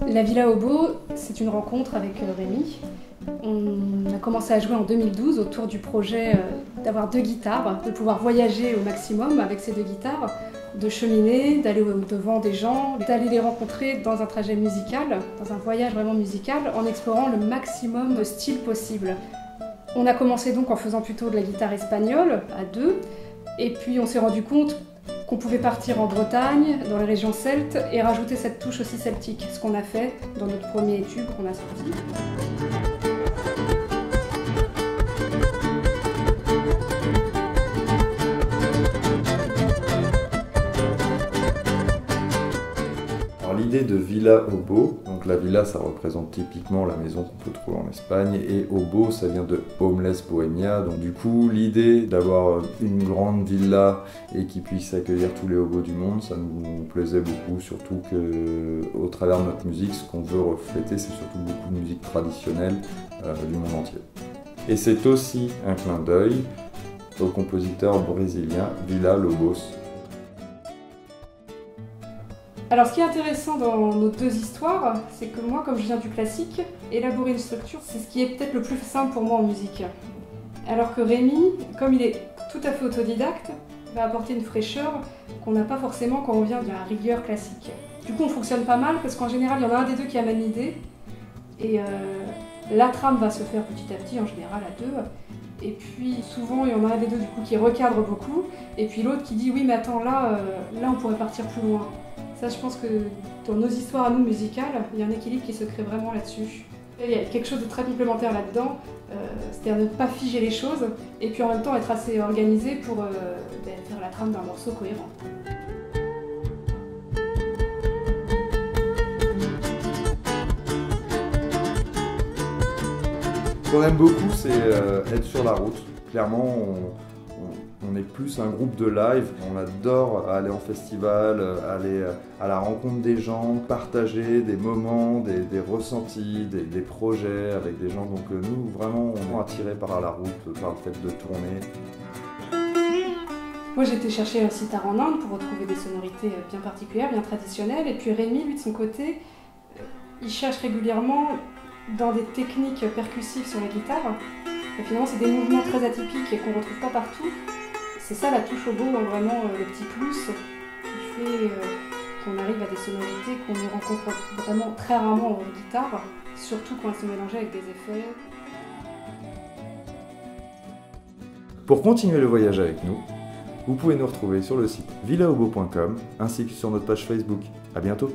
La Villa Obo, c'est une rencontre avec Rémi. On a commencé à jouer en 2012 autour du projet d'avoir 2 guitares, de pouvoir voyager au maximum avec ces 2 guitares, de cheminer, d'aller au-devant des gens, d'aller les rencontrer dans un trajet musical, dans un voyage vraiment musical, en explorant le maximum de styles possibles. On a commencé donc en faisant plutôt de la guitare espagnole, à 2, et puis on s'est rendu compte qu'on pouvait partir en Bretagne, dans les régions celtes, et rajouter cette touche aussi celtique, ce qu'on a fait dans notre premier tube qu'on a sorti. L'idée de Villa Obo, donc la villa ça représente typiquement la maison qu'on peut trouver en Espagne, et Obo ça vient de Homeless Bohemia, donc du coup l'idée d'avoir une grande villa et qui puisse accueillir tous les hobos du monde, ça nous plaisait beaucoup, surtout que au travers de notre musique, ce qu'on veut refléter c'est surtout beaucoup de musique traditionnelle du monde entier. Et c'est aussi un clin d'œil au compositeur brésilien Villa Lobos. Alors ce qui est intéressant dans nos 2 histoires, c'est que moi, comme je viens du classique, élaborer une structure, c'est ce qui est peut-être le plus simple pour moi en musique. Alors que Rémi, comme il est tout à fait autodidacte, va apporter une fraîcheur qu'on n'a pas forcément quand on vient de la rigueur classique. Du coup on fonctionne pas mal parce qu'en général il y en a un des 2 qui amène l'idée, et la trame va se faire petit à petit, en général à 2. Et puis souvent il y en a un des 2 du coup qui recadre beaucoup, et puis l'autre qui dit oui mais attends là on pourrait partir plus loin. Ça, je pense que dans nos histoires à nous musicales, il y a un équilibre qui se crée vraiment là-dessus. Il y a quelque chose de très complémentaire là-dedans, c'est-à-dire ne pas figer les choses et puis en même temps être assez organisé pour faire la trame d'un morceau cohérent. Ce qu'on aime beaucoup, c'est être sur la route. Clairement, on est plus un groupe de live. On adore aller en festival, aller à la rencontre des gens, partager des moments, des ressentis, des projets avec des gens. Donc nous, vraiment, on est attirés par la route, par le fait de tourner. Moi, j'ai été chercher un sitar en Inde pour retrouver des sonorités bien particulières, bien traditionnelles. Et puis Rémi, lui, de son côté, il cherche régulièrement dans des techniques percussives sur la guitare. Et finalement, c'est des mouvements très atypiques et qu'on ne retrouve pas partout. C'est ça la touche obo, vraiment le petit plus qui fait qu'on arrive à des sonorités qu'on ne rencontre vraiment très rarement en guitare, surtout quand elles sont mélangées avec des effets. Pour continuer le voyage avec nous, vous pouvez nous retrouver sur le site villaobo.com ainsi que sur notre page Facebook. À bientôt!